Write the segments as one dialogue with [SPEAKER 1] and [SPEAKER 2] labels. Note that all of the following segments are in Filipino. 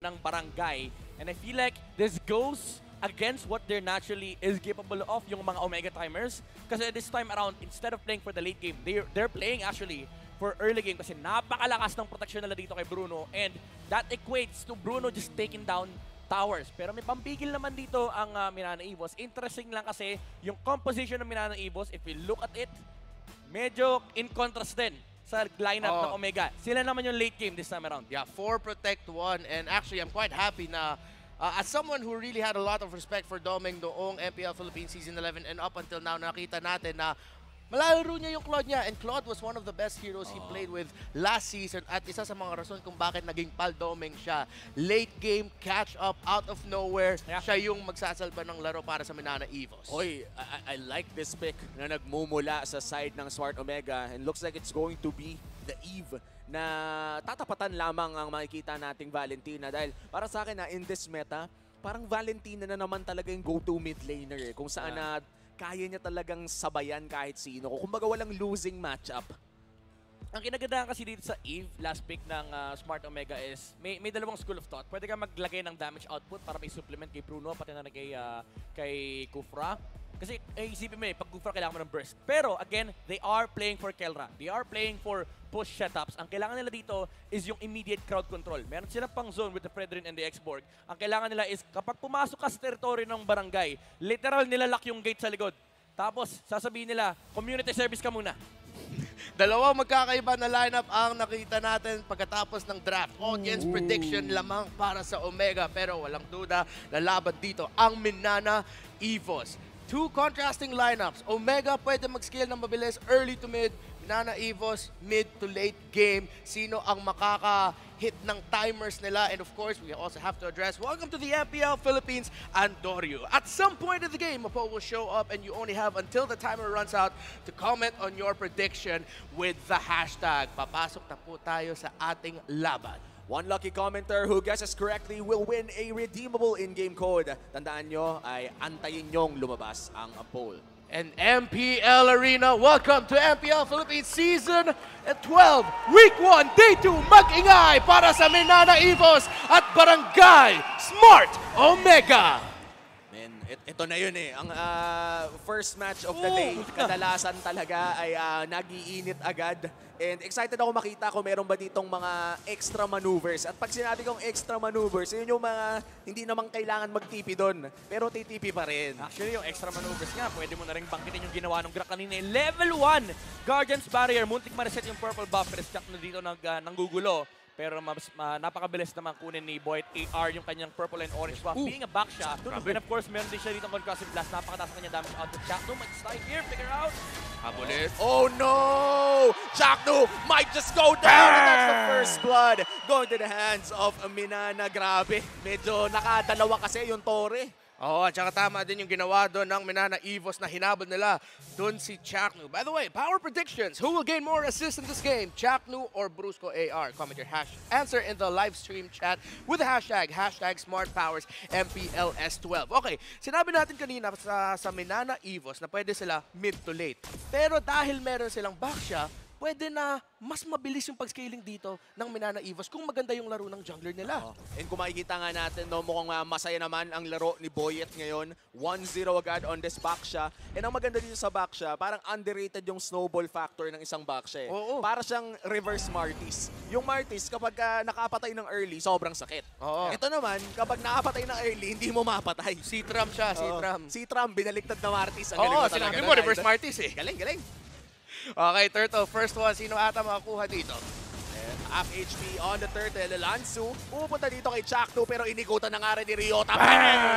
[SPEAKER 1] ng barangay. And I feel like this goes against what they're naturally is capable of, yung mga Omega timers. Kasi this time around, instead of playing for the late game, they're playing actually for early game kasi napakalakas ng protection nila dito kay Bruno. And that equates to Bruno just taking down towers. Pero may pampigil naman dito ang Minana Evos. Interesting lang kasi yung composition ng Minana Evos, if we look at it, medyo in contrast din sa lineup ng Omega. Sila naman yung late game this time around.
[SPEAKER 2] Yeah, 4 protect 1. And actually, I'm quite happy na as someone who really had a lot of respect for Domeng noong MPL Philippines Season 11 and up until now, nakita natin na malalaro niya yung Claude niya. And Claude was one of the best heroes he played with last season. At isa sa mga rason kung bakit naging pal Domeng siya. Late game, catch up, out of nowhere.
[SPEAKER 1] Yeah.
[SPEAKER 2] Siya yung magsasalba ng laro para sa Minana Evos.
[SPEAKER 3] Oy, I like this pick na nagmumula sa side ng Smart Omega and looks like it's going to be the Eve na tatapatan lamang ang makikita nating Valentina dahil para sa akin na in this meta, parang Valentina na naman talaga yung go-to mid laner kung saan na kaya niya talagang sabayan kahit sino. Kumbaga walang losing matchup.
[SPEAKER 1] Ang kinagandaan kasi dito sa Eve, last pick ng Smart Omega is may dalawang school of thought. Pwede ka maglagay ng damage output para may supplement kay Bruno, pati na kay Kufra. Kasi isipin mo pag Kufra kailangan mo ng burst. Pero again, they are playing for Kelra. They are playing for push setups. Ang kailangan nila dito is yung immediate crowd control. Meron silang pang zone with the Fredrin and the X-Borg. Ang kailangan nila is kapag pumasok ka sa territory ng barangay, literal nilalak yung gate sa likod. Tapos, sasabihin nila, community service ka muna.
[SPEAKER 2] Dalawang magkakaiba na lineup ang nakita natin pagkatapos ng draft. Audience prediction lamang para sa Omega. Pero walang duda, lalaban dito ang Minana Evos. 2 contrasting lineups. Omega pwede mag-scale ng mabilis early to mid. Minana Evos, mid to late game. Sino ang makaka-hit ng timers nila? And of course, we also have to address, welcome to the MPL Philippines, Andorio. At some point of the game, a poll will show up and you only have until the timer runs out to comment on your prediction with the hashtag. Papasok na po tayo sa ating laban.
[SPEAKER 3] One lucky commenter who guesses correctly will win a redeemable in-game code. Tandaan nyo ay antayin nyong lumabas ang poll.
[SPEAKER 2] And MPL Arena, welcome to MPL Philippines Season 12, Week 1, Day 2, mag-ingay para sa Minana Evos at Barangay Smart Omega.
[SPEAKER 3] Man, ito na yun Ang first match of the day, kadalasan talaga ay nag-iinit agad. And excited ako makita kung meron ba ditong mga extra maneuvers. At pag sinabi kong extra maneuvers, yun yung mga hindi naman kailangan mag-TP doon. Pero TTP pa rin.
[SPEAKER 1] Actually, yung extra maneuvers nga, pwede mo na rin bangkitin yung ginawa ng Grak kanina. Level 1, Guardian's Barrier. Muntik ma-reset yung purple buff. Pero stuck na dito nanggugulo. Pero napakabilis naman kunin ni Boyd AR yung kanyang purple and orange buff. Being a back shot. And of course, meron din siya dito ng concussive blast. Napakataas ang kanyang damage output. Chakno might slide here. Figure out.
[SPEAKER 2] Habulit.
[SPEAKER 3] Oh no! Chakno might just go down and that's the first blood going to the hands of Minana. Grabe, medyo nakadalawa kasi yung Torre.
[SPEAKER 2] Oo, at saka tama din yung ginawa doon ng Minana Evos na hinabol nila doon si Chaknu. By the way, power predictions. Who will gain more assists in this game? Chaknu or Brusco AR? Comment your answer in the live stream chat with the hashtag #SmartPowersMPLS12. Okay, sinabi natin kanina sa Minana Evos na pwede sila mid to late. Pero dahil meron silang backsha, pwede na mas mabilis yung pag-scaling dito ng Minana Evos kung maganda yung laro ng jungler nila.
[SPEAKER 3] And kung makikita nga natin, mukhang masaya naman ang laro ni Boyet ngayon. 1-0 agad on this backsha. And ang maganda dito sa backsha, parang underrated yung snowball factor ng isang backsha.
[SPEAKER 2] Oo.
[SPEAKER 3] Para siyang reverse Martis. Yung Martis, kapag nakapatay ng early, sobrang sakit.
[SPEAKER 2] Oo.
[SPEAKER 3] Ito naman, kapag nakapatay ng early, hindi mo mapatay.
[SPEAKER 2] C-Tram siya, C-Tram.
[SPEAKER 3] Si Trump, binaliktad na Martis. Ang galing
[SPEAKER 2] Oo,
[SPEAKER 3] mo talaga.
[SPEAKER 2] sinabi mo, reverse Martis eh.
[SPEAKER 3] Galing, galing.
[SPEAKER 2] Okay, Turtle, first one. Sino ata makakuha dito?
[SPEAKER 3] Half HP on the Turtle. Lansu, pupunta dito kay Chakno pero inikutan na nga rin ni Ryota.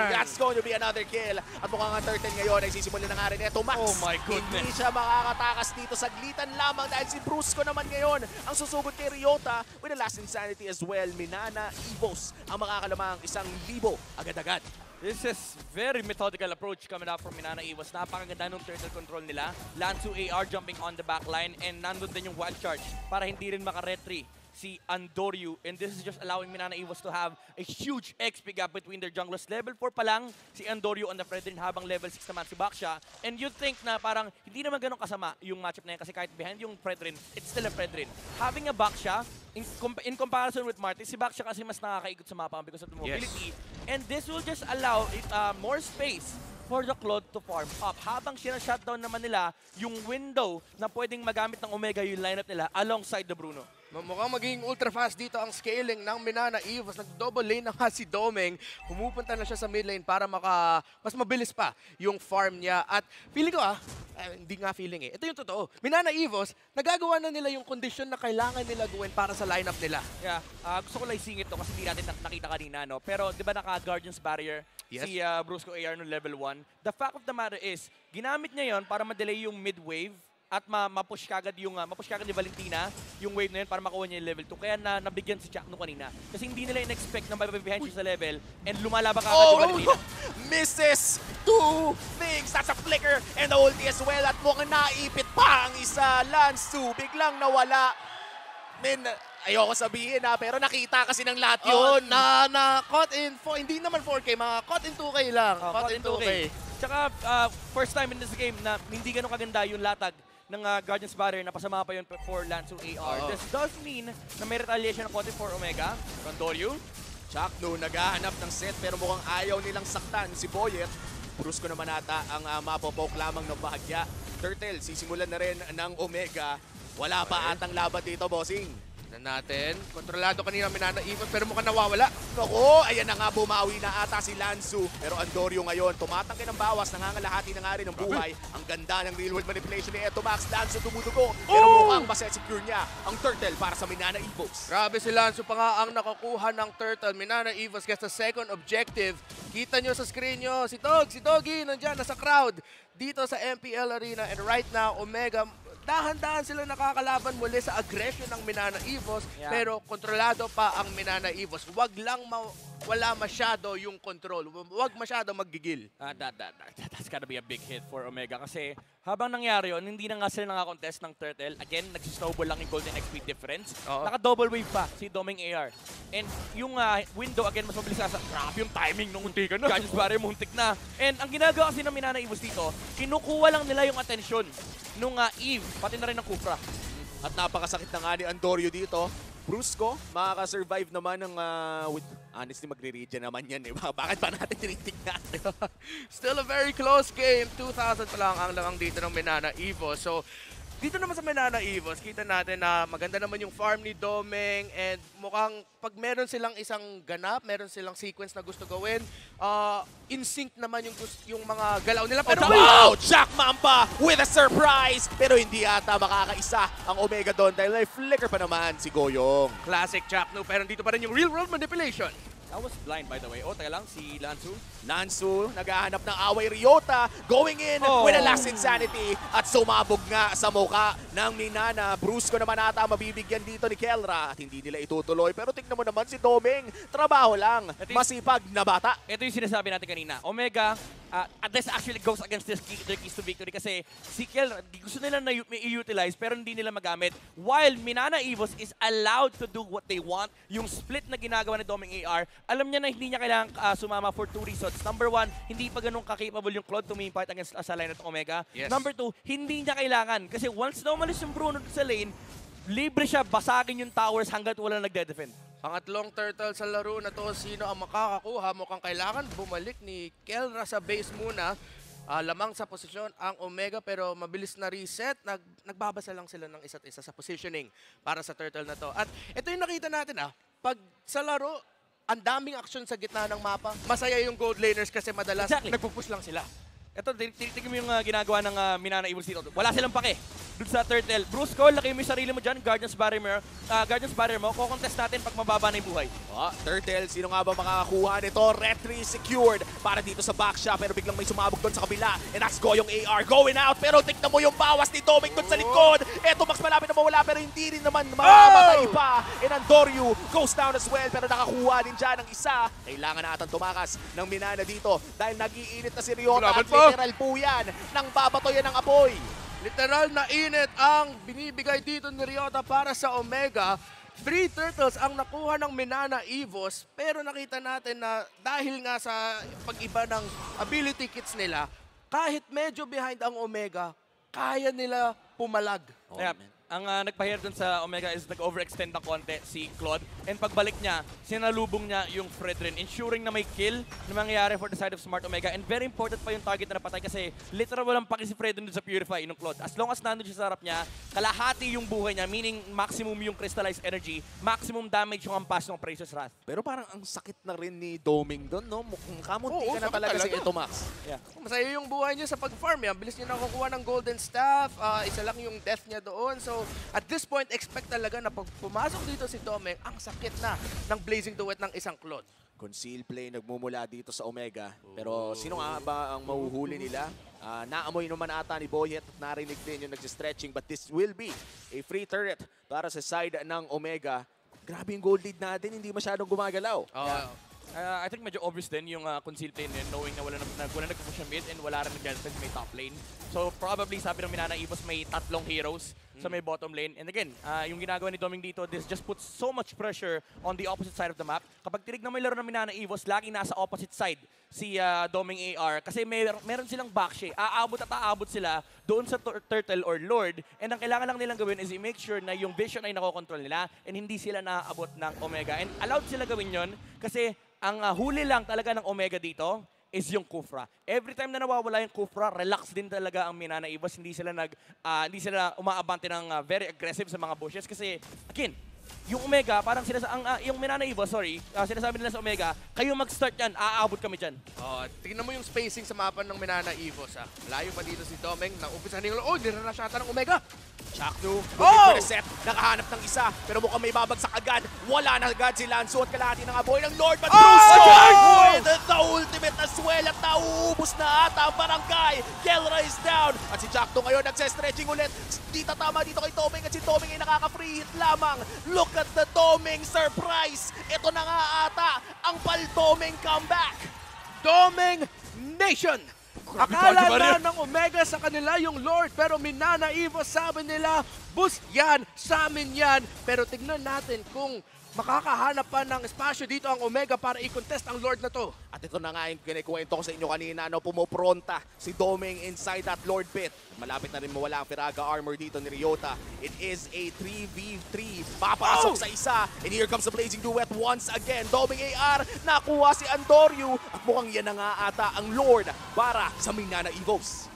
[SPEAKER 3] That's going to be another kill. At mukhang ang Turtle ngayon ay sisimulin na nga rin ito. Max,
[SPEAKER 1] Oh my goodness.
[SPEAKER 3] hindi siya makakatakas dito. Saglitan lamang dahil si Brusco naman ngayon ang susugod kay Ryota with the last insanity as well. Minana Evos ang makakalamang 1,000 agad-agad.
[SPEAKER 1] This is very methodical approach coming up from Minana Evos. Napakaganda ng turtle control nila. Lansu AR jumping on the back line and nandun din yung wild charge para hindi rin maka-retry si Andoryu, and this is just allowing Minana Evos to have a huge XP gap between their junglers. Level 4 pa lang si Andoryu on the Fredrin, habang level 6 naman si Baksha. And you think na parang hindi naman ganun kasama yung matchup na yan, kasi kahit behind yung Fredrin, it's still a Fredrin. Having a Baksha, in comparison with Marty, si Baksha kasi mas nakakaikot sa mapa because of the mobility. And this will just allow more space for the Claude to farm up. Habang shutdown naman nila yung window na pwedeng magamit ng Omega yung lineup nila alongside the Bruno.
[SPEAKER 2] Mukhang magiging ultra fast dito ang scaling ng Minana Evos. Nag-double lane na nga si Domeng. Pumupunta na siya sa mid lane para mas mabilis pa yung farm niya. At feeling ko hindi nga feeling ito yung totoo. Minana Evos, nagagawa na nila yung condition na kailangan nila gawin para sa lineup nila.
[SPEAKER 1] Yeah, gusto ko lang isingit to kasi hindi natin nakita kanina, no? Pero di ba naka-Guardian's Barrier si Brusco AR no level 1? The fact of the matter is, ginamit niya yon para ma-delay yung mid-wave at ma-push kagad ni Valentina yung wave na yun para makuha niya yung level 2. Kaya nabigyan si Chakno kanina. Kasi hindi nila in-expect na mabibehind siya sa level and lumalaban kagad yung Valentina.
[SPEAKER 3] Misses two things. That's a flicker and the ulti as well. At mukhang naipit pa ang isa. Lansu biglang nawala. Ayoko sabihin pero nakita kasi ng lahat yun.
[SPEAKER 2] Caught in hindi naman 4K, mga caught in 2K lang.
[SPEAKER 1] Caught in 2K. Tsaka first time in this game na hindi ganun kaganda yung latag ng Guardian's Barrier na pasama pa yun for Lansu AR. This does mean na may retaliation ng konti for Omega. Andoryu.
[SPEAKER 3] Chakno naghahanap ng set pero mukhang ayaw nilang saktan si Boyet. Brusco naman ata ang mapopoke lamang ng bahagya. Turtle, sisimulan na rin ng Omega. Wala pa atang laban dito, bossing.
[SPEAKER 2] Natin. Kontrolado kanina Minana Evos pero mukhang nawawala.
[SPEAKER 3] Naku, ayan na nga, bumawi na ata si Lansu. Pero Andoryu ngayon, tumatangke ng bawas, nangangalahati na nga rin ng buhay. Ang ganda ng real world manipulation ni Eto Max. Lansu tumudugo, pero mukhang masesecure niya ang Turtle para sa Minana Evos.
[SPEAKER 2] Grabe si Lansu pa nga ang nakakuha ng Turtle. Minana Evos gets the second objective. Kita nyo sa screen nyo, si Doggy, nandyan, nasa crowd dito sa MPL Arena. And right now, Omega, dahan-dahan sila nakakalaban muli sa aggression ng Minana Evos, pero kontrolado pa ang Minana Evos. Huwag lang wala masyado yung control. Huwag masyado maggigil.
[SPEAKER 1] That's gotta be a big hit for Omega kasi habang nangyari yun, hindi na nga sila nakakontest ng Turtle. Again, nagsisnowball lang yung Golden XP difference. Naka-double wave pa si Domeng AR. And yung window, again, mas mabilis sa grabe yung timing nung muntik na. Guardian's Barrier, muntik na. And ang ginagawa kasi ng Minana Evos dito, kinukuha lang nila yung atensyon nung Eve, pati na rin ng Kufra.
[SPEAKER 3] At napakasakit na nga ni Andoryu dito. Brusco, makaka-survive naman ng honestly, magre-regen naman yan. Bakit pa natin tinitignan?
[SPEAKER 2] Still a very close game. 2,000 pa lang ang lamang dito ng Minana Evos. So, dito naman sa Minana Evos, kita natin na maganda naman yung farm ni Domeng and mukhang pag meron silang isang ganap, meron silang sequence na gusto gawin, in sync naman yung mga galaw nila. Pero
[SPEAKER 3] wow! Jack Mamba with a surprise! Pero hindi ata makakaisa ang Omega doon dahil may flicker pa naman si Goyong.
[SPEAKER 2] Classic Chakno, pero dito pa rin yung real world manipulation.
[SPEAKER 1] That was blind, by the way. Teka lang, si Lansu.
[SPEAKER 3] Lansu, naghahanap ng away. Ryota going in with a last insanity at sumabog nga sa muka ng Minana. Brusco naman ata mabibigyan dito ni Kelra at hindi nila itutuloy. Pero tingnan mo naman si Domeng, trabaho lang, masipag na bata.
[SPEAKER 1] Ito yung sinasabi natin kanina. Omega, this actually goes against their keys to victory kasi si Kelra, gusto nila na i-utilize pero hindi nila magamit. While Minana Evos is allowed to do what they want, yung split na ginagawa ni Domeng AR, alam niya na hindi niya kailangang sumama for two reasons. Number one, hindi pa ganun ka-capable yung Claude to main fight against sa line ng Omega. Number two, hindi niya kailangan. Kasi once na umalis yung Bruno sa lane, libre siya basagin yung towers hanggat wala nagde-defend.
[SPEAKER 2] Pangatlong Turtle sa laro na to, sino ang makakakuha? Mukhang kailangan bumalik ni Kelra sa base muna. Lamang sa posisyon ang Omega pero mabilis na reset. Nagbabasa lang sila ng isa't isa sa positioning para sa Turtle na to. At ito yung nakita natin pag sa laro, ang daming action sa gitna ng mapa. Masaya yung gold laners kasi madalas nagpupush lang sila.
[SPEAKER 1] Ito, tignan mo yung ginagawa ng Minana Evos dito. Wala silang pake. Doon sa Turtle. Brusco, laki mo yung sarili mo dyan. Guardian's Barrier mo. Kukontest natin pag mababa na yung buhay.
[SPEAKER 3] Turtle, sino nga ba makakakuha nito? Retry secured para dito sa backshot. Pero biglang may sumabog doon sa kabila. And that's Goyong AR going out. Pero tignan mo yung bawas ni Domeng doon sa likod. Eto, Max malapit na mawala pero hindi rin naman mamamatay pa. And Andoryu goes down as well. Pero nakakuha din dyan ng isa. Kailangan na atang tumakas ng Minana dito. Dahil nag-iinit na si Ryota. At literal po yan nang babatoyan ng apoy.
[SPEAKER 2] Literal na init ang binibigay dito ni Ryota para sa Omega. 3 turtles ang nakuha ng Minana Evos, pero nakita natin na dahil nga sa pag-iba ng ability kits nila, kahit medyo behind ang Omega, kaya nila pumalag.
[SPEAKER 1] Yeah. Ang nagpahir dun sa Omega is nag-overextend ng konti si Claude. And pagbalik niya, sinalubong niya yung Fredrin, ensuring na may kill na mangyayari for the side of Smart Omega. And very important pa yung target na napatay kasi literal walang paki si Fredrin dun sa Purify ng Claude. As long as nandun siya sa harap niya, kalahati yung buhay niya, meaning maximum yung crystallized energy, maximum damage yung ampas ng Precious Wrath.
[SPEAKER 3] Pero parang ang sakit na rin ni Doming doon, no? Mukhang kamunti
[SPEAKER 2] Oo,
[SPEAKER 3] ka na
[SPEAKER 2] sakit
[SPEAKER 3] talaga si
[SPEAKER 2] talaga.
[SPEAKER 3] Etomax.
[SPEAKER 1] Yeah.
[SPEAKER 2] Masaya yung buhay niya sa pag-farm. Yan. Bilis niya nakukuha ng Golden Staff. Isa lang yung death niya doon. So, at this point, expect talaga na pag pumasok dito si Domeng, ang sakit na ng Blazing Duet ng isang Claude.
[SPEAKER 3] Conceal play nagmumula dito sa Omega. Pero sino nga ba ang mahuhuli nila? Naamoy naman ata ni Boyet at narinig din yung nag-stretching. But this will be a free turret para sa side ng Omega. Grabe yung gold lead natin, hindi masyadong gumagalaw.
[SPEAKER 1] I think medyo obvious din yung conceal plane din, knowing na wala nagpupush siya mid and wala rin nag-defense may top lane. So probably sabi ng Minana Evos may tatlong heroes sa may bottom lane. And again, yung ginagawa ni Doming dito, this just puts so much pressure on the opposite side of the map. Kapag tinignan mo yung laro ng Minana Evos, laging nasa opposite side si Doming AR kasi meron silang backshay. Aabot at aabot sila doon sa Turtle or Lord. And ang kailangan lang nilang gawin is i-make sure na yung vision ay nakokontrol nila and hindi sila naaabot ng Omega. And allowed sila gawin yon kasi ang huli lang talaga ng Omega dito is yung Kufra. Every time na nawawala yung Kufra, relax din talaga ang Minana Evos. Hindi sila umaabante ng very aggressive sa mga bushes kasi again, yung Omega, parang yung Minana Evos, sinasabi nila sa Omega, kayo mag-start yan, aabot kami dyan.
[SPEAKER 2] Tingnan mo yung spacing sa mapa ng Minana Evos. Layo pa dito si Domeng. Nang-umpisa nila, nire-rush ata ng Omega.
[SPEAKER 3] Chaknu, looking for the set, nakahanap ng isa, pero mukhang may babagsak agad. Wala na agad si Lanzo at kalahati ng aboy ng Lord. But with the ultimate as well at nauubos na ata ang barangay. Kelra is down. At si Chaknu ngayon nagse-stretching ulit. Di tatama dito kay Doming at si Doming ay nakaka-free hit lamang. Look at the Doming surprise. Ito na nga ata ang Pal-Doming comeback.
[SPEAKER 2] Domeng Nation! Akala na ng Omega sa kanila yung Lord, pero Minana Evos sabi nila, boost yan, sa amin yan. Pero tignan natin kung makakahanap pa ng espasyo dito ang Omega para i-contest ang Lord na to.
[SPEAKER 3] At ito na nga yung kinikwento ko sa inyo kanina, pumupronta si Doming inside that Lord pit. Malapit na rin mawala ang Firaga armor dito ni Ryota. It is a 3v3. Papasok sa isa. And here comes the Blazing Duet once again. Doming AR, nakuha si Andoryu. At mukhang yan na nga ata ang Lord para sa Minana Evos.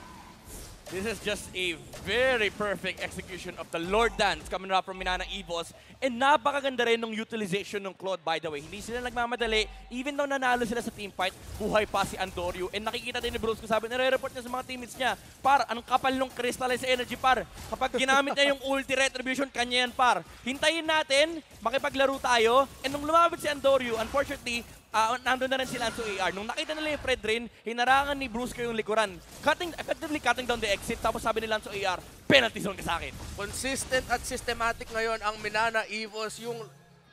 [SPEAKER 1] This is just a very perfect execution of the Lord Dance coming up from Minana Evos. And napakaganda rin ng utilization ng Claude, by the way. Hindi sila nagmamadali. Even though nanalo sila sa team fight, buhay pa si Andoryu. And nakikita din ni Bruce kung sabi, nare-report niya sa mga teammates niya, par, anong kapal nung crystallized energy, par. Kapag ginamit niya yung ulti retribution, kanya yan, par. Hintayin natin, makipaglaro tayo. And nung lumabit si Andoryu, unfortunately, nandun na rin si Lanzo AR. Nung nakita nila yung Fredrin, hinarangan ni Brusco yung likuran. Effectively cutting down the exit. Tapos sabi ni Lanzo AR, penalty zone ka sa akin.
[SPEAKER 2] Consistent at systematic ngayon ang Minana Evos. Yung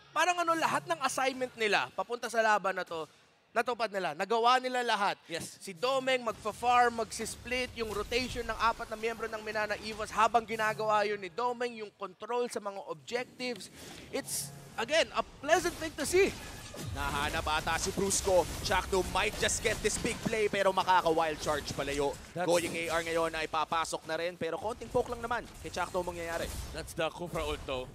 [SPEAKER 2] parang lahat ng assignment nila papunta sa laban na to, natupad nila. Nagawa nila lahat.
[SPEAKER 1] Yes.
[SPEAKER 2] Si Domeng magpa-farm, magsisplit, yung rotation ng 4 na miyembro ng Minana Evos habang ginagawa yun ni Domeng, yung control sa mga objectives. It's, again, a pleasant thing to see.
[SPEAKER 3] Nahanap ata si Brusco. Chaknu might just get this big play pero makaka-wild charge palayo. Going AR ngayon ay papasok na rin pero konting poke lang naman kay Chaknu mangyayari.
[SPEAKER 1] That's the Kufra ult though.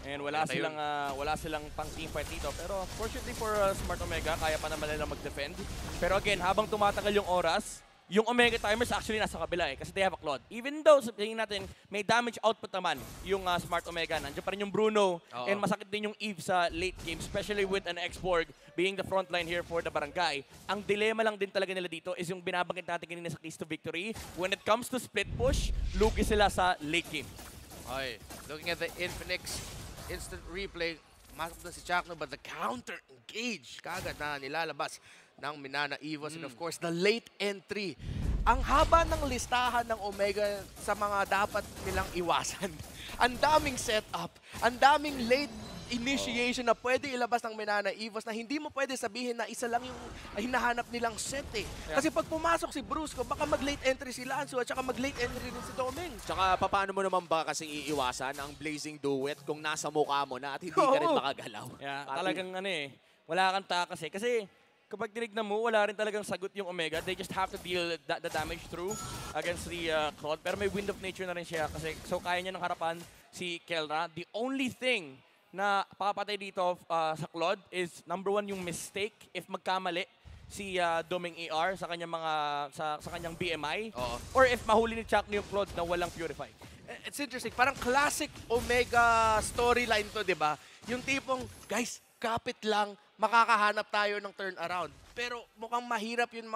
[SPEAKER 1] And wala silang pang team fight dito. Pero fortunately for Smart Omega, kaya pa naman nilang mag-defend. Pero again, habang tumatagal yung oras, yung Omega timers actually nasa kabila kasi they have a Claude. Even though, sabihin natin, may damage output naman yung Smart Omega. Nandiyan pa rin yung Bruno. And masakit din yung Eve sa late game, especially with an X-Borg being the front line here for the barangay. Ang dilema lang din talaga nila dito is yung binabanggit natin kanina sa keys to victory. When it comes to split push, lugi sila sa late game.
[SPEAKER 2] Okay, looking at the Infinix instant replay, masok na si Chakno, but the counter engage kagad na nilalabas ng Minana Evos. And of course, the late entry. Ang haba ng listahan ng Omega sa mga dapat nilang iwasan. Ang daming setup, ang daming late initiation na pwede ilabas ng Minana Evos na hindi mo pwede sabihin na isa lang yung hinahanap nilang set eh.
[SPEAKER 1] Yeah.
[SPEAKER 2] Kasi pag pumasok si Brusco, baka mag-late entry si Lanzo at saka mag-late entry din si Doming.
[SPEAKER 3] Tsaka paano mo naman ba kasi iiwasan ang Blazing Duet kung nasa mukha mo na at hindi ka rin
[SPEAKER 2] Oo.
[SPEAKER 3] makagalaw?
[SPEAKER 1] Yeah,
[SPEAKER 3] Pati-
[SPEAKER 1] talagang wala kang takas eh. Kasi kapag tinignan mo, wala rin talagang sagot yung Omega. They just have to deal the damage through against the Claude. Pero may Wind of Nature na rin siya. Kasi, so kaya niya ng harapan si Kelra. The only thing na papatay dito sa Claude is number 1 yung mistake. If magkamali si Doming AR sa kanyang sa kanyang BMI.
[SPEAKER 2] Oo.
[SPEAKER 1] Or if mahuli ni Chuck yung Claude na walang Purify.
[SPEAKER 2] It's interesting. Parang classic Omega storyline to, di ba? Yung tipong, guys, kapit lang, makakahanap tayo ng turnaround. Pero mukhang mahirap yun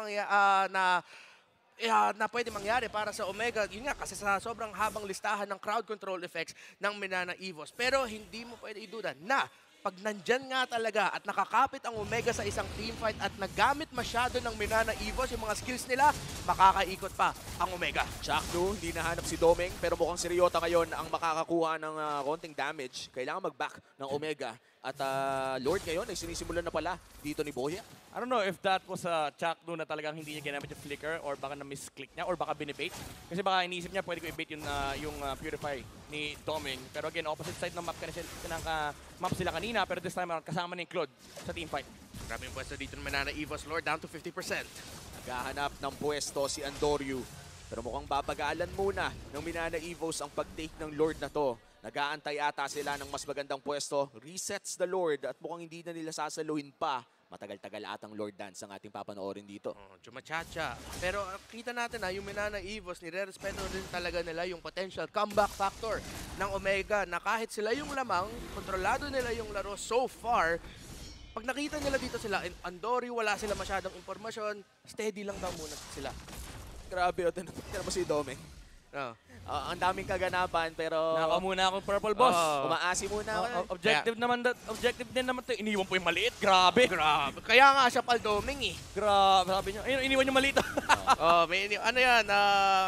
[SPEAKER 2] na pwede mangyari para sa Omega. Yun nga, kasi sa sobrang habang listahan ng crowd control effects ng Minana Evos. Pero hindi mo pwede iduda na pag nandyan nga talaga at nakakapit ang Omega sa isang teamfight at nagamit masyado ng Minana Evos, yung mga skills nila, makakaikot pa ang Omega.
[SPEAKER 3] Chakno, hindi nahanap si Doming, pero mukhang si Ryota ngayon ang makakakuha ng konting damage. Kailangan mag-back ng Omega. At Lord ngayon ay sinisimulan na pala dito ni Boya.
[SPEAKER 1] I don't know if that was a Chakno na talagang hindi niya ginamit yung flicker or baka na-misclick niya or baka binibait. Kasi baka iniisip niya pwede ko i-bait yung Purify ni Doming. Pero again, opposite side ng map map sila kanina pero this time around kasama ni Claude sa teamfight.
[SPEAKER 2] Grabe yung pwesto dito ng Minana Evos, Lord, down to 50%.
[SPEAKER 3] Naghahanap ng pwesto si Andoryu. Pero mukhang babagalan muna ng Minana Evos ang pag-take ng Lord na to. Nag-aantay ata sila ng mas magandang pwesto. Resets the Lord at mukhang hindi na nila sasaluhin pa. Matagal-tagal atang Lord Dance ang ating papanoorin dito.
[SPEAKER 2] Oh, chumachacha. Pero kita natin yung Minana Evos, nire-respeto rin talaga nila yung potential comeback factor ng Omega na kahit sila yung lamang, kontrolado nila yung laro so far. Pag nakita nila dito sila, in Andori, wala sila masyadong impormasyon, steady lang daw muna sila.
[SPEAKER 3] Grabe, o tinan mo si Doming.
[SPEAKER 2] No.
[SPEAKER 3] Ang daming kaganapan pero
[SPEAKER 1] Naka muna ako purple boss.
[SPEAKER 3] umaasi muna ako.
[SPEAKER 1] Objective din naman to. Iniwan po yung maliit. Grabe.
[SPEAKER 2] Grabe. Kaya nga siya paldoming eh.
[SPEAKER 1] Grabe. Sabi niyo, ayun, iniwan yung maliit.
[SPEAKER 2] Ano yan,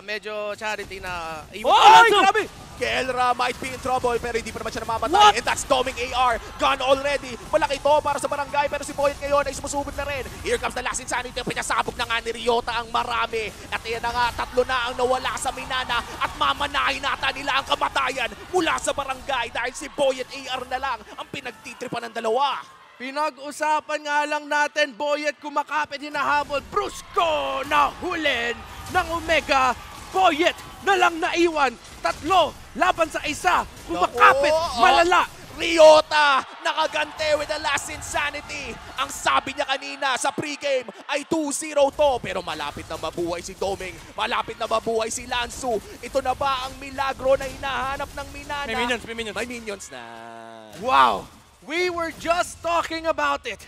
[SPEAKER 2] medyo charity na...
[SPEAKER 1] Ay, grabe!
[SPEAKER 3] Kelra might be in trouble pero hindi pa naman siya namamatay. And that's Doming AR. Gone already. Malaki to para sa barangay pero si Boyet ngayon ay sumusubod na rin. Here comes the last insanity. Pinasabog na nga ni Ryota ang marami. At yan na nga, 3 na ang nawala sa Minana at mamanahin nata nila ang kamatayan mula sa barangay dahil si Boyet AR na lang ang pinagtitripan ng dalawa.
[SPEAKER 2] Pinag-usapan nga lang natin, Boyet kumakapit, hinahabol. Brusco na hulin ng Omega. Boyet na lang naiwan. 3 laban sa 1. Kumakapit, malala.
[SPEAKER 3] Ryota nakagante with the last insanity. Ang sabi niya kanina sa pregame ay 2-0 to. Pero malapit na mabuhay si Doming. Malapit na mabuhay si Lanzu. Ito na ba ang milagro na hinahanap ng Minana?
[SPEAKER 1] May minions, may minions.
[SPEAKER 3] May minions na.
[SPEAKER 2] Wow! We were just talking about it.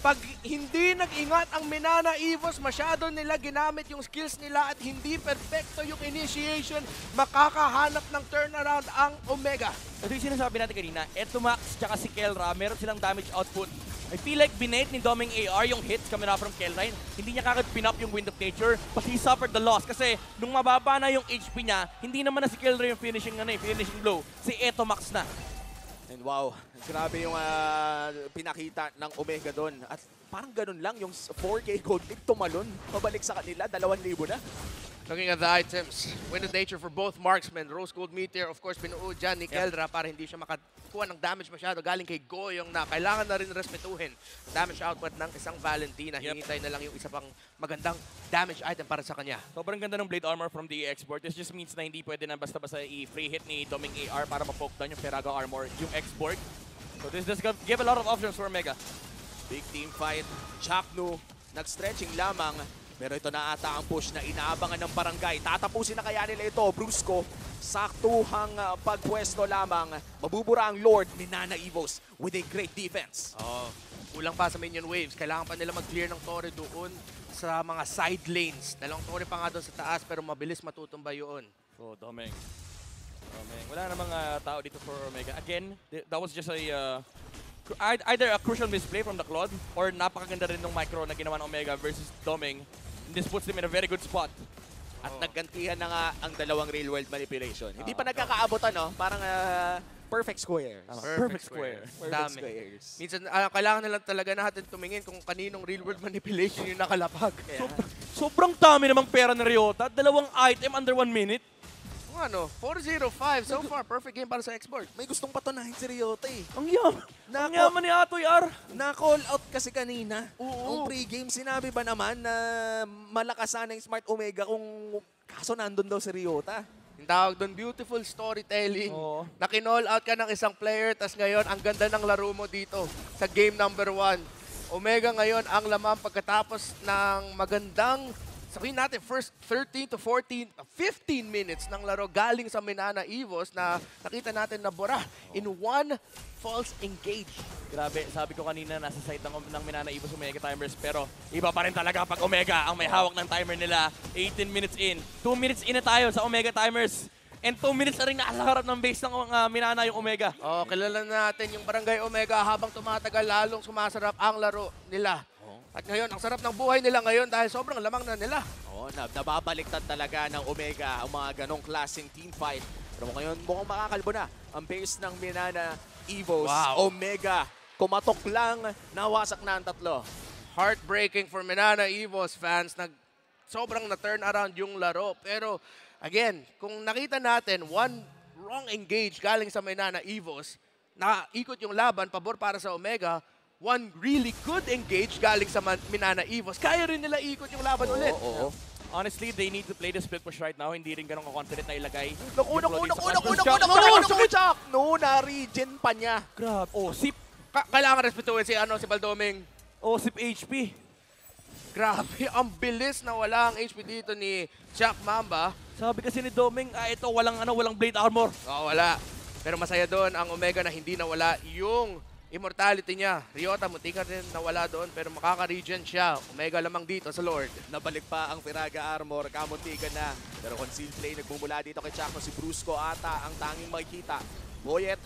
[SPEAKER 2] Pag hindi nag-ingat ang Minana Evos, masyado nila ginamit yung skills nila at hindi perfecto yung initiation, makakahanap ng turnaround ang Omega.
[SPEAKER 1] Ito yung sinasabi natin kanina, Etomax tsaka si Kelra, meron silang damage output. I feel like binate ni Doming AR yung hits coming out from Kelra. Hindi niya kagad pin-up yung Wind of Nature, but he suffered the loss. Kasi nung mababa na yung HP niya, hindi naman na si Kelra yung finishing blow. Si Etomax na.
[SPEAKER 3] And wow, grabe yung pinakita ng Omega doon. At parang ganun lang, yung 4K gold league tumalon. Pabalik sa kanila, 2,000 na.
[SPEAKER 2] Looking at the items, Wind of Nature for both marksmen. Rose Gold Meteor, of course, binuo dyan ni Kelra para hindi siya makakuha ng damage masyado. Galing kay Goyong na kailangan na rin respetuhin. Damage output ng isang Valentina. Hinintay na lang yung isa pang magandang damage item para sa kanya.
[SPEAKER 1] Sobrang ganda ng blade armor from the export. This just means na hindi pwede na basta-basta i-free hit ni Doming AR para ma-poke down yung Feraga armor, yung export. So this does give a lot of options for Omega.
[SPEAKER 3] Big team fight. Chakno, nag-stretching lamang. Pero ito na ata ang push na inaabangan ng barangay. Tatapusin na kaya nila ito. Brusco, saktuhang pagpwesto lamang. Mabubura ang Lord ni Minana Evos with a great defense.
[SPEAKER 2] Kulang pa sa minion waves. Kailangan pa nila mag-clear ng Torre doon sa mga side lanes. Dalawang Torre pa nga doon sa taas pero mabilis matutumba yun.
[SPEAKER 1] So Doming. Wala namang tao dito for Omega. Again, that was just a either a crucial misplay from the Claude or napakaganda rin ng micro na ginawa ng Omega versus Doming. This puts them in a very good spot.
[SPEAKER 3] At naggantihan na nga ang dalawang real world manipulation. Hindi pa nagkakaabotan, no? Parang Perfect squares.
[SPEAKER 1] Perfect square.
[SPEAKER 3] Perfect
[SPEAKER 2] Dami.
[SPEAKER 3] squares.
[SPEAKER 2] Minsan, kailangan na lang talaga natin tumingin kung kaninong real-world manipulation yung nakalapag.
[SPEAKER 1] Sobrang dami namang pera ni Ryota. 2 item under 1 minute.
[SPEAKER 2] Kung ano, 405 so far. Perfect game para sa export.
[SPEAKER 3] May gustong patunahin si Ryota eh.
[SPEAKER 1] Ang yaman. Ang yaman ni Atoy R.
[SPEAKER 3] Na-call out kasi kanina.
[SPEAKER 2] Oo.
[SPEAKER 3] Nung pre-game, sinabi ba naman na malakas sana yung Smart Omega kung kaso nandun daw si Ryota?
[SPEAKER 2] Yung tawag doon, beautiful storytelling.
[SPEAKER 1] Oo.
[SPEAKER 2] Na kinall out ka ng isang player, tas ngayon, ang ganda ng laro mo dito sa game number 1. Omega ngayon ang lamang pagkatapos ng magandang, sabihin natin, first 13 to 14, 15 minutes ng laro galing sa Minana Evos na nakita natin na bura in one false engage.
[SPEAKER 1] Grabe, sabi ko kanina nasa side ng Minana Evos Omega Timers pero iba pa rin talaga pag Omega ang may hawak ng timer nila. 18 minutes in. 2 minutes in na tayo sa Omega Timers. And 2 minutes na rin nasa harap ng base ng Minana yung Omega.
[SPEAKER 2] Oh, kilala natin yung Barangay Omega habang tumatagal lalong sumasarap ang laro nila. At ngayon, ang sarap ng buhay nila ngayon dahil sobrang lamang na nila.
[SPEAKER 3] Nababaliktad talaga ng Omega ang mga ganong klaseng team fight. Pero ngayon, mukhang makakalbo na ang base ng Minana Evos.
[SPEAKER 2] Wow.
[SPEAKER 3] Omega, kumatok lang, nawasak na ang tatlo.
[SPEAKER 2] Heartbreaking for Minana Evos fans. Sobrang na-turn around yung laro. Pero again, kung nakita natin, one wrong engage galing sa Minana Evos, naikot yung laban, pabor para sa Omega. One really good engage galing sa Minana Evos. Kaya rin nila ikot yung laban ulit.
[SPEAKER 3] Oo.
[SPEAKER 1] Honestly, they need to play the split push right now. Hindi rin ganun ka-confident na ilagay.
[SPEAKER 3] Naku, no, na-regen pa niya.
[SPEAKER 1] Grabe. Oh, sip.
[SPEAKER 2] Kailangan respetuhin si Baldoming.
[SPEAKER 1] Oh, sip HP.
[SPEAKER 2] Grabe, ang bilis na wala ang HP dito ni Jack Mamba.
[SPEAKER 1] Sabi kasi ni Doming, ito walang blade armor.
[SPEAKER 2] Wala. Pero masaya doon ang Omega na hindi nawala yung immortality niya. Ryota, munti ka rin nawala doon pero makaka-regen siya. Omega lamang dito sa Lord.
[SPEAKER 3] Nabalik pa ang Firaga Armor, kamuntikan na. Pero concealed play, nagmumula dito kay Chakno. Si Brusco ata ang tanging makikita. Boyet,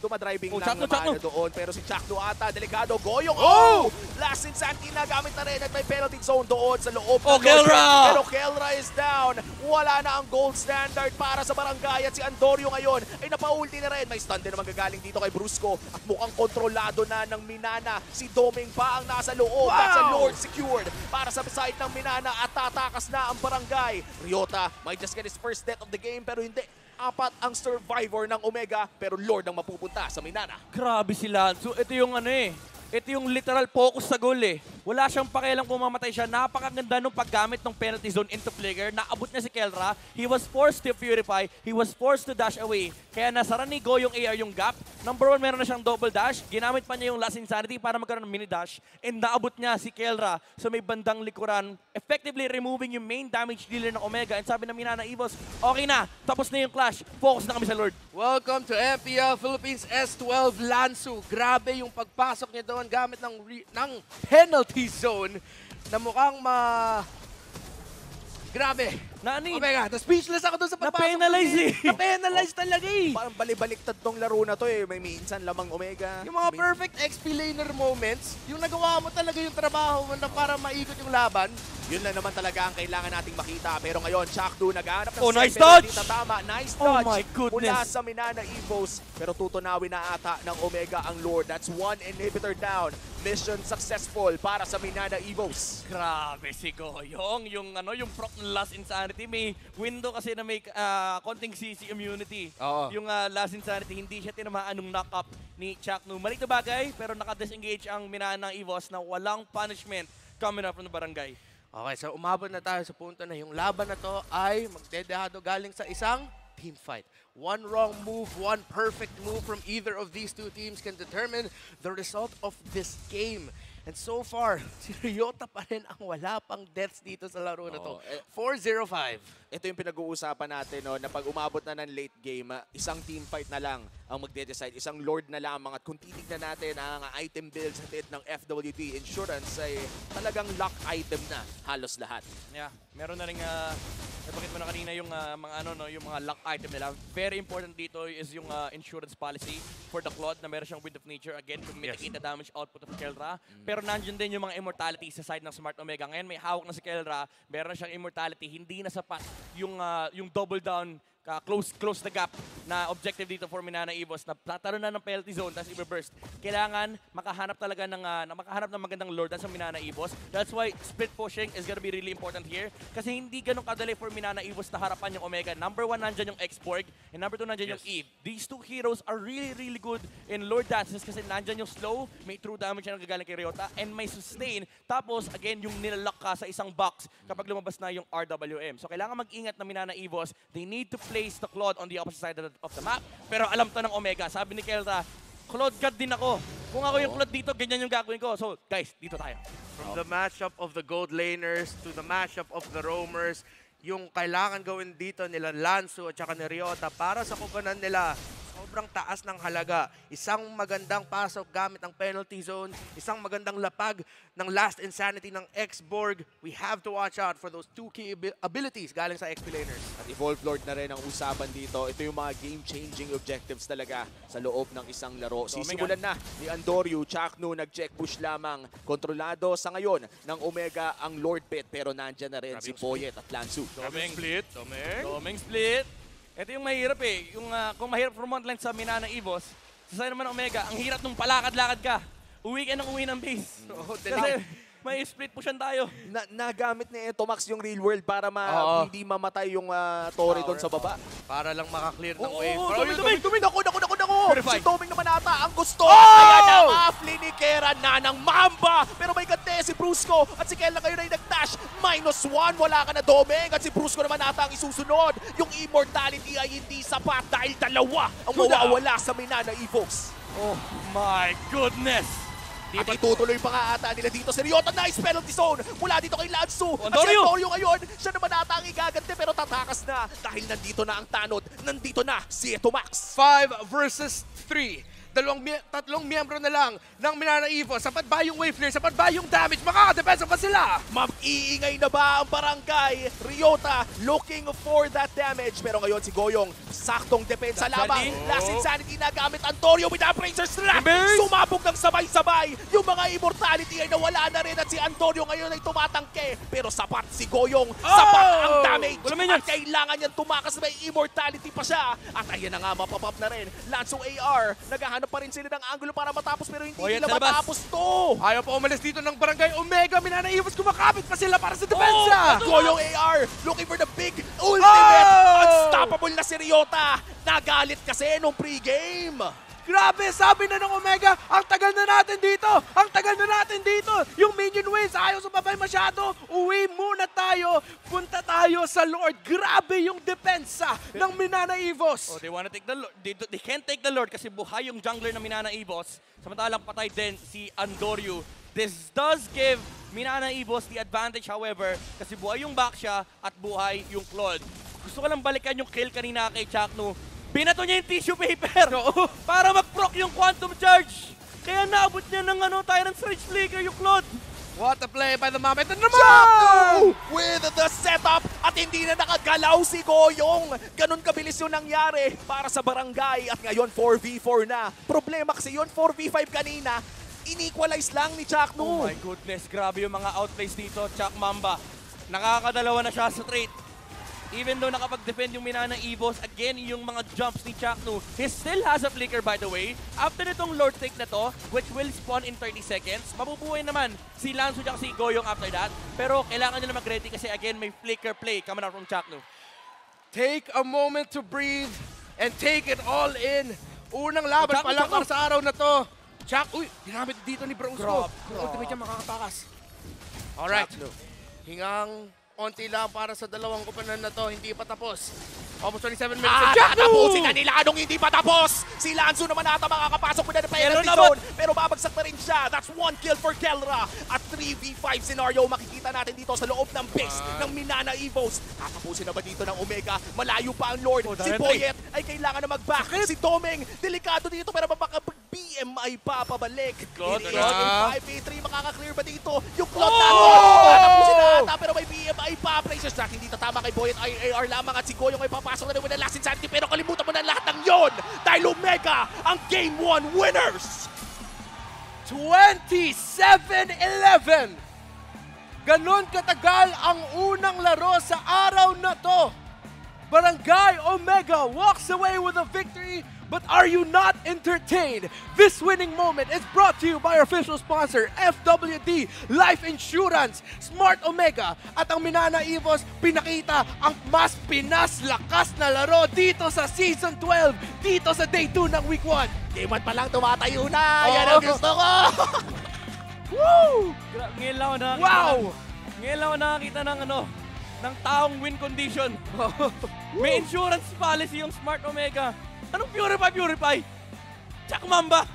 [SPEAKER 3] dumadriving lang
[SPEAKER 1] Chakno,
[SPEAKER 3] naman na doon. Pero si Chakno ata, delikado. Goyong, oh! Last insanity na gamit na rin at may penalty zone doon sa loob.
[SPEAKER 1] Oh,
[SPEAKER 3] ng
[SPEAKER 1] Kelra!
[SPEAKER 3] Pero Kelra is down. Wala na ang gold standard para sa barangay. At si Andorio ngayon ay napaulti na rin. May stun din naman gagaling dito kay Brusco. At mukhang kontrolado na ng Minana. Si Doming pa ang nasa loob. At sa Lord secured para sa side ng Minana. At tatakas na ang barangay. Ryota might just get his first death of the game pero hindi. 4 ang survivor ng Omega pero Lord ang mapupunta sa Minana.
[SPEAKER 1] Grabe sila. So, ito yung ito yung literal focus sa goal eh. Wala siyang pakialam kung mamatay siya. Napakaganda nung paggamit ng penalty zone into flicker. Naabot niya si Kelra. He was forced to purify. He was forced to dash away. Kaya nasara ni Go yung AR yung gap. Number 1, meron na siyang double dash. Ginamit pa niya yung last insanity para magkaroon ng mini dash. And naabot niya si Kelra sa may bandang likuran. Effectively removing yung main damage dealer ng Omega. And sabi ng Minana Evos, okay na. Tapos na yung clash. Focus na kami sa Lord.
[SPEAKER 2] Welcome to MPL Philippines S12 Lansu. Grabe yung pagpasok niya doon gamit ng penalty zone na mukhang Grabe. Omega, speechless ako doon sa pagpasok.
[SPEAKER 1] Na-penalize eh.
[SPEAKER 2] Na-penalize talaga eh.
[SPEAKER 3] Parang balibaliktad tong laro na to eh. May minsan lamang Omega.
[SPEAKER 2] Yung mga perfect XP laner moments, yung nagawa mo talaga yung trabaho mo na para maikot yung laban.
[SPEAKER 3] Yun na naman talaga ang kailangan nating makita. Pero ngayon, Chakdu naghahanap ng
[SPEAKER 1] nice
[SPEAKER 3] set, pero
[SPEAKER 1] touch!
[SPEAKER 3] hindi tatama. Nice
[SPEAKER 1] Oh
[SPEAKER 3] touch
[SPEAKER 1] my goodness.
[SPEAKER 3] mula sa Minana Evos. Pero tutunawin na ata ng Omega ang Lord. That's 1 inhibitor down. Mission successful para sa Minana Evos.
[SPEAKER 1] Grabe si Goyong. Yung proc ng Last Insanity, may window kasi na may konting CC immunity.
[SPEAKER 2] Oo.
[SPEAKER 1] Yung Last Insanity, hindi siya tinamaan nung knock-up ni Chaknu. Malik na bagay, pero naka-disengage ang Minana Evos na walang punishment coming up from the barangay.
[SPEAKER 2] Okay, so umabot na tayo sa punto na yung laban na to ay magdedehado galing sa isang team fight. One wrong move, one perfect move from either of these two teams can determine the result of this game. And so far, si Ryota pa rin ang wala pang deaths dito sa laro na to. 4-0-5.
[SPEAKER 3] Ito yung pinag-uusapan natin, no, na pag umabot na ng late game, isang team fight na lang ang magde-decide. Isang Lord na lamang. At kung titignan natin ang item builds natin ng FWD Insurance ay talagang lock item na halos lahat.
[SPEAKER 1] Yeah, meron na rin nabanggit mo na kanina yung yung mga lock item nila. Very important dito is yung insurance policy for the Claude na meron siyang Wind of Nature again to mitigate the damage output of Kelra. Pero nandiyan din yung mga immortality sa side ng Smart Omega. Ngayon may hawak na si Kelra, meron na siyang immortality, hindi na sapat yung double down close the gap na objective dito for Minana Evos na tataro na ng penalty zone tapos i-burst. Kailangan makahanap talaga ng magandang lord sa Minana Evos. That's why split pushing is gonna be really important here kasi hindi ganun kadali for Minana Evos na harapan yung Omega. Number 1 nandyan yung X-Borg and number 2 nandyan yung Eve. These two heroes are really good in lord dances kasi nandyan yung slow, may true damage na nagagaling kay Ryota and may sustain. Tapos again yung nilalak ka sa isang box kapag lumabas na yung RWM. So kailangan mag-ingat na Minana Evos. They need to place the Claude on the opposite side of the map. Pero alam to ng Omega. Sabi ni Kelta, Claude God din ako. Kung ako yung Claude dito, ganyan yung gagawin ko. So guys, dito tayo.
[SPEAKER 2] From the matchup of the gold laners to the matchup of the roamers, yung kailangan gawin dito nila Lanzo at saka ni Ryota para sa kubanan nila, sobrang taas ng halaga. Isang magandang pasok gamit ang penalty zone, isang magandang lapag ng Last Insanity ng X-Borg. We have to watch out for those two key abilities galing sa XP laners.
[SPEAKER 3] At Evolve Lord na rin ang usapan dito. Ito yung mga game-changing objectives talaga sa loob ng isang laro. Sisimulan na ni Andoryu. Chaknu nag-check push lamang. Kontrolado sa ngayon ng Omega ang Lord Pit. Pero nandyan na rin si Poyet at Lanzu.
[SPEAKER 1] Doming split. Ito yung mahirap eh. Kung mahirap from frontline sa Minana Evos, sa side naman ng Omega, ang hirap nung palakad-lakad ka. Uwi ka ng uwi ng base. Kasi may split pushan tayo.
[SPEAKER 3] Nagamit ni Etomax yung real world para hindi mamatay yung Torre doon sa baba.
[SPEAKER 2] Para lang makaklear ng wave.
[SPEAKER 3] Doming! Naku! Si Doming naman ata ang gusto.
[SPEAKER 2] Oh!
[SPEAKER 3] Kaya na-affli ni Kera na ng Mamba. Pero may gante si Brusco at si Kel na ngayon ay nag-dash. -1, wala ka na Doming. At si Brusco naman ata ang isusunod. Yung immortality ay hindi sapat dahil dalawa ang mawawala sa Minana Evos.
[SPEAKER 1] Oh my goodness!
[SPEAKER 3] At itutuloy pa nga ata nila dito si Ryota. Nice penalty zone mula dito kay Lanzu. At si
[SPEAKER 1] Andoryu
[SPEAKER 3] Andoryu ngayon, siya naman ata ang igagante pero tatakas na. Dahil nandito na ang tanod, nandito na si Etomax.
[SPEAKER 2] 5 versus 3. Tatlong miyembro na lang ng Minana Evos. Sapat ba yung wave clear? Sapat ba yung damage? Makakadepensa pa sila!
[SPEAKER 3] Mag-iingay na ba ang barangay? Ryota looking for that damage. Pero ngayon si Goyong, saktong depensa lamang. Last Insanity na gamit Andoryu with Appraiser Slap. Sumabog ng sabay-sabay. Yung mga immortality ay nawala na rin at si Andoryu ngayon ay tumatangke. Pero sapat si Goyong. Sapat ang damage. At kailangan niyang tumakas, may immortality pa siya. At ayan na nga, mapapap na rin. Lanzo AR, naghahanap pa rin sila ng angulo para matapos pero hindi nila matapos to.
[SPEAKER 2] Ayaw pa umalis dito ng barangay Omega. Minana Evos, kumakapit pa sila para sa depensa.
[SPEAKER 3] Goyong AR looking for the big ultimate. Unstoppable na si Ryota. Nagalit kasi nung pregame.
[SPEAKER 2] Grabe, sabi na ng Omega, ang tagal na natin dito! Ang tagal na natin dito! Yung minion waves, ayaw sumabay masyado. Uwi muna tayo. Punta tayo sa Lord. Grabe yung depensa ng Minana Evos.
[SPEAKER 1] Oh, they wanna take the Lord. They can't take the Lord kasi buhay yung jungler ng Minana Evos. Samantalang patay din si Andoryu. This does give Minana Evos the advantage, however, kasi buhay yung Baxia at buhay yung Claude. Gusto ko lang balikan yung kill kanina kay Chaknu. Binato niya yung tissue paper para mag-proc yung quantum charge. Kaya naabot niya ng Tyrant's Rage Flicker yung Claude.
[SPEAKER 2] What a play by the mom. Ito naman!
[SPEAKER 3] Chaknu with the setup at hindi na nakagalaw si Goyong. Ganun kabilis yung nangyari para sa barangay at ngayon 4v4 na. Problema kasi yun 4v5 kanina. In-equalize lang ni Chaknu.
[SPEAKER 1] Oh my goodness, grabe yung mga outplays dito. Chak Mamba, nakakadalawa na siya sa trait. Even though nakapag-defend yung Minana Evos, again, yung mga jumps ni Chaknu, he still has a flicker by the way. After nitong Lord Take na to, which will spawn in 30 seconds, mabubuhay naman si Lanzo at si Goyong after that. Pero kailangan nila mag-ready kasi again, may flicker play coming out from Chaknu.
[SPEAKER 2] Take a moment to breathe and take it all in. Unang laban pa lang para sa araw na to. Uy, ginamit dito ni Brosco. Ultimate niya makakatakas. Alright. Hingang onti lang para sa dalawang kupanan na to. Hindi pa tapos. Almost 27 minutes.
[SPEAKER 3] Tatapusin na nila anong hindi pa tapos. Si Lanzo naman ata makakapasok mo na ng penalty zone. Pero babagsak na rin siya. That's 1 kill for Kelra. At 3v5 scenario makikita natin dito sa loob ng base ng Minana Evos. Tatapusin na ba dito ng Omega? Malayo pa ang Lord. Si Poyet ay kailangan na mag-back. Si Doming, delikado dito pero BM ay papabalik.
[SPEAKER 1] God,
[SPEAKER 3] 5v3 makaka-clear ba dito? Yung Claude tatapusin na ata pero may BM ay pa-Appraiser Shot. Hindi tatama kay Poyet ay AR lamang at si Goyong ay papasok na rin with the Last Insanity pero kalimutan mo na lahat ng yon dahil Omega ang Game 1 winners!
[SPEAKER 2] 27-11. Ganon katagal ang unang laro sa araw na to. Barangay Omega walks away with a victory, but are you not entertained? This winning moment is brought to you by our official sponsor, FWD Life Insurance, Smart Omega, at ang Minana Evos pinakita ang mas pinaslakas na laro dito sa Season 12, dito sa Day 2 ng Week 1.
[SPEAKER 3] Game 1 pa lang, tumatayo na!
[SPEAKER 2] Oo.
[SPEAKER 3] Yan ang gusto ko!
[SPEAKER 2] Woo!
[SPEAKER 1] Ngayon lang ako nakakita
[SPEAKER 2] Wow!
[SPEAKER 1] Ngayon lang ako nakakita ng taong win condition. May insurance policy yung Smart Omega. Anong Purify? Jack Mamba!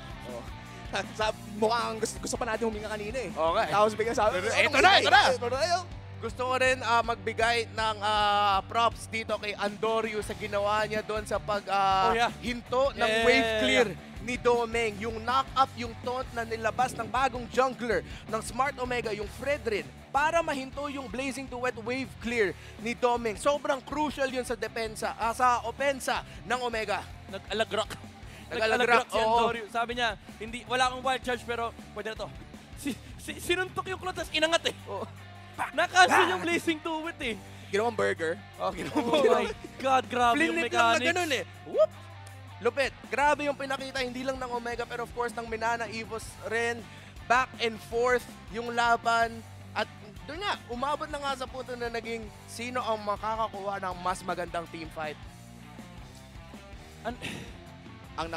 [SPEAKER 3] Mukhang gusto pa natin huminga kanina eh.
[SPEAKER 2] Okay.
[SPEAKER 3] Tapos biglang sabi,
[SPEAKER 2] Ito na! Gusto ko rin magbigay ng props dito kay Andorio sa ginawa niya doon sa hinto ng wave clear ni Domeng. Yung knock-up, yung taunt na nilabas ng bagong jungler ng Smart Omega, yung Fredrin, para mahinto yung Blazing to Wet wave clear ni Domeng. Sobrang crucial yun sa depensa, sa opensa ng Omega.
[SPEAKER 1] Nag-alagrak.
[SPEAKER 2] Nag-alagrak,
[SPEAKER 1] si Andorio. Sabi niya, wala akong wild charge pero pwede na to. Sinuntok yung klot, tapos inangat eh. Nakasin yung Blazing to Wet eh.
[SPEAKER 3] Ginawang burger.
[SPEAKER 1] Oh my God, grabe yung
[SPEAKER 2] Flinlit lang na
[SPEAKER 1] mechanics.
[SPEAKER 2] ganun eh. Whoop! Lupit. Grabe yung pinakita, hindi lang ng Omega, pero of course ng Minana Evos rin. Back and forth yung laban. At doon nga, umabot na nga sa punto na naging sino ang makakakuha ng mas magandang team fight.
[SPEAKER 3] Ang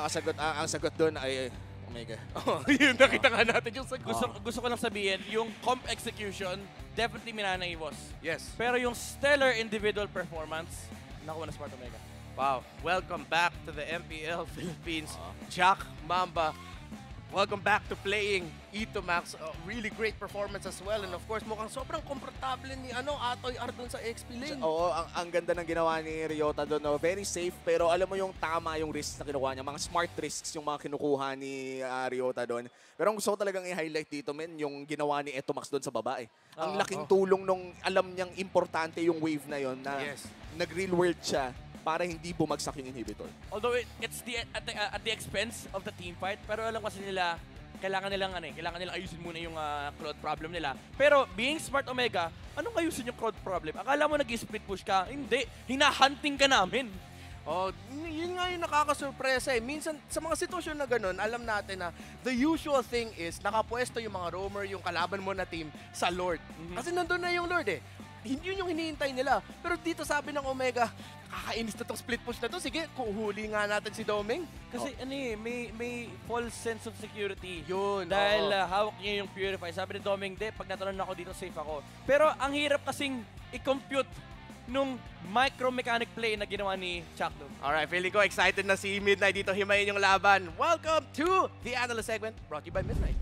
[SPEAKER 3] sagot doon ay Omega.
[SPEAKER 2] Yun, nakita nga natin yung sagot.
[SPEAKER 1] Gusto ko lang sabihin, yung comp execution, definitely Minana Evos.
[SPEAKER 2] Yes.
[SPEAKER 1] Pero yung stellar individual performance, nakuha na Smart Omega.
[SPEAKER 2] Wow. Welcome back to the MPL Philippines. Jack Mamba. Welcome back to playing Ito Max. Really great performance as well. And of course, mukhang sobrang komportable ni Atoy Ardon sa XP lane.
[SPEAKER 3] Oo, ang ganda ng ginawa ni Ryota doon. No? Very safe, pero alam mo yung tama yung risks na kinukuha niya. Mga smart risks yung mga kinukuha ni Ryota doon. Pero ang gusto ko talagang i-highlight dito, men, yung ginawa ni Etomax doon sa baba. Ang laking tulong nung alam niyang importante yung wave na yon na nag-real world siya para hindi bumagsak yung inhibitor.
[SPEAKER 1] Although it's at the expense of the team fight, pero alam kasi nila, kailangan nilang ayusin muna yung crowd problem nila. Pero being Smart Omega, anong ayusin yung crowd problem? Akala mo nag-split push ka? Hindi. Hinahunting ka namin.
[SPEAKER 2] Oh, yun nga yung nakakasurpresa eh. Minsan, sa mga sitwasyon na ganun, alam natin na the usual thing is nakapwesto yung mga roamer, yung kalaban mo na team sa Lord. Kasi nandun na yung Lord eh. Yun yung hinihintay nila. Pero dito sabi ng Omega, kakainis na tong split push na to. Sige, kuhuli nga natin si Domeng.
[SPEAKER 1] Kasi may false sense of security.
[SPEAKER 2] Yun.
[SPEAKER 1] Dahil hawak niya yung Purify. Sabi ni Domeng, pag natalon ako dito, safe ako. Pero ang hirap kasing i-compute nung micro-mechanic play na ginawa ni Chaklo.
[SPEAKER 2] Alright, feeling ko excited na si Midnight dito himayin yung laban. Welcome to the Analyst segment brought to you by Midnight.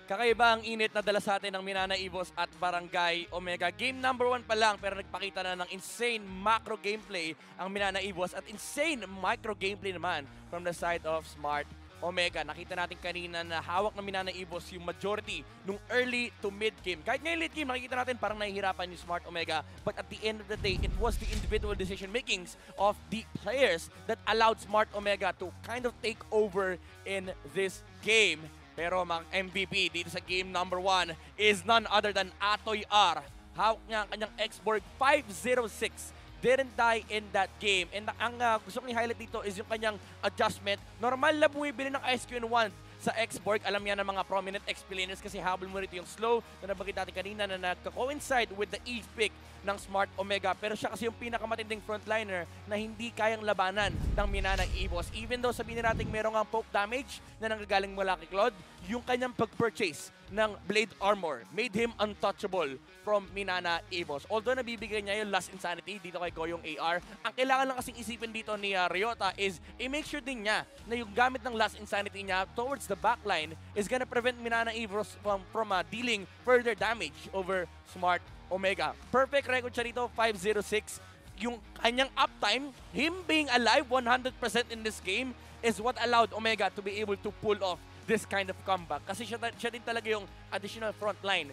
[SPEAKER 1] Kakaiba ang init na dala sa atin ng Minana Evos at Barangay Omega. Game number 1 pa lang pero nagpakita na ng insane macro gameplay ang Minana Evos at insane micro gameplay naman from the side of Smart Omega. Nakita natin kanina na hawak ng Minana Evos yung majority nung early to mid game. Kahit ngayon late game, nakikita natin parang nahihirapan yung Smart Omega. But at the end of the day, it was the individual decision makings of the players that allowed Smart Omega to kind of take over in this game. Pero ang MVP dito sa game number 1 is none other than Atoy R. Hawak niya ang kanyang X-Borg 506. Didn't die in that game. And ang gusto kong i-highlight dito is yung kanyang adjustment. Normal na bumibili ng SQN1 sa X-Borg. Alam niya ng mga prominent explainers kasi habol mo rito yung slow na nabanggit natin kanina na nagka-coincide with the Eve pick ng Smart Omega. Pero siya kasi yung pinakamatinding frontliner na hindi kayang labanan ng Minana Evos. Even though sabihin natin merong ang poke damage na nanggagaling mula kay Claude, yung kanyang pag-purchase ng Blade Armor made him untouchable from Minana Evos. Although nabibigay niya yung Last Insanity dito kay Goyong AR, ang kailangan lang kasing isipin dito ni Ryota is i-make sure din niya na yung gamit ng Last Insanity niya towards the backline is gonna prevent Minana Evos from dealing further damage over Smart Omega. Perfect record siya dito, 506. Yung kanyang uptime, him being alive 100% in this game is what allowed Omega to be able to pull off this kind of comeback. Kasi siya din talaga yung additional front line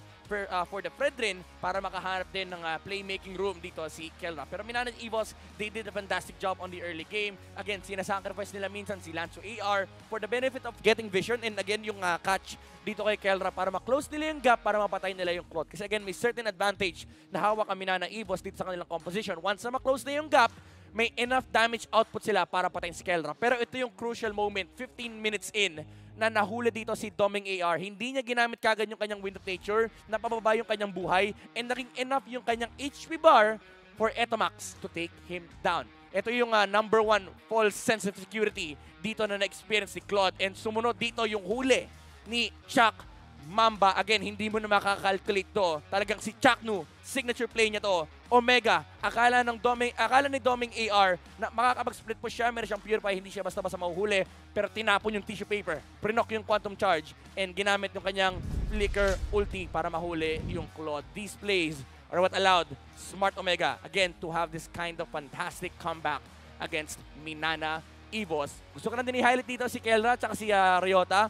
[SPEAKER 1] for the Fredrin para makahanap din ng playmaking room dito si Kelra. Pero Minana Evos, they did a fantastic job on the early game. Again, sinasacrifice nila minsan si Lanzo AR for the benefit of getting vision and again yung catch dito kay Kelra para ma-close nila yung gap para mapatay nila yung Claude. Kasi again, may certain advantage na hawak ang Minana Evos dito sa kanilang composition. Once na ma-close na yung gap, may enough damage output sila para patayin si Kelra. Pero ito yung crucial moment, 15 minutes in, na nahuli dito si Doming AR. Hindi niya ginamit kagad yung kanyang Wind of Nature, napababa yung kanyang buhay, and naging enough yung kanyang HP bar for Etomax to take him down. Ito yung number 1 false sense of security dito na na-experience ni Claude. And sumunod dito yung huli ni Chuck Mamba. Again, hindi mo na makakalculate to. Talagang si Chuck Nu, signature play niya to. Omega, akala ni Doming AR na makakapag-split po siya, meron siyang Purify, hindi siya basta-basta mahuhuli, pero tinapon yung tissue paper, prinok yung Quantum Charge, and ginamit yung kanyang Flicker ulti para mahuli yung Claude. These plays are what allowed Smart Omega, again, to have this kind of fantastic comeback against Minana Evos. Gusto ko na din i-highlight dito si Kelra at si Ryota.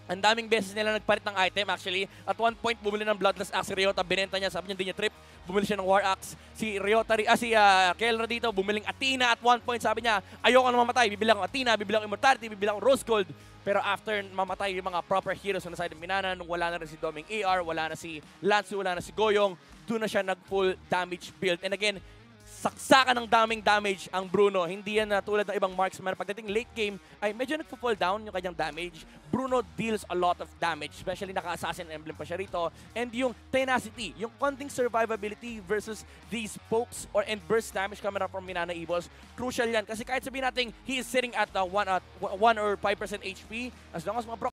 [SPEAKER 1] Ang daming beses nila nagpalit ng item actually. At one point, bumili ng Bloodless Axe si Ryota, binenta niya, sabi niya hindi niya trip. Bumili siya ng War Axe. Si Kelra dito, bumiling Athena at one point, sabi niya, ayoko na mamatay, bibilang ko Athena, bibilang ko Immortality, bibilang ko Rose Gold. Pero after mamatay yung mga proper heroes on the side of Minana, nung wala na rin si Doming AR, wala na si Lanzu, wala na si Goyong, doon na siya nag-full damage build. And again, saksakan ng daming damage ang Bruno. Hindi yan tulad ng ibang marksman. Pagdating late game, ay medyo nagpo-fall down yung kanyang damage. Bruno deals a lot of damage, especially naka-assassin emblem pa siya rito. And yung tenacity, yung konting survivability versus these pokes and burst damage coming up from Minana Evos, crucial yan. Kasi kahit sabihin natin he is sitting at 1 or 5% HP, as long as mga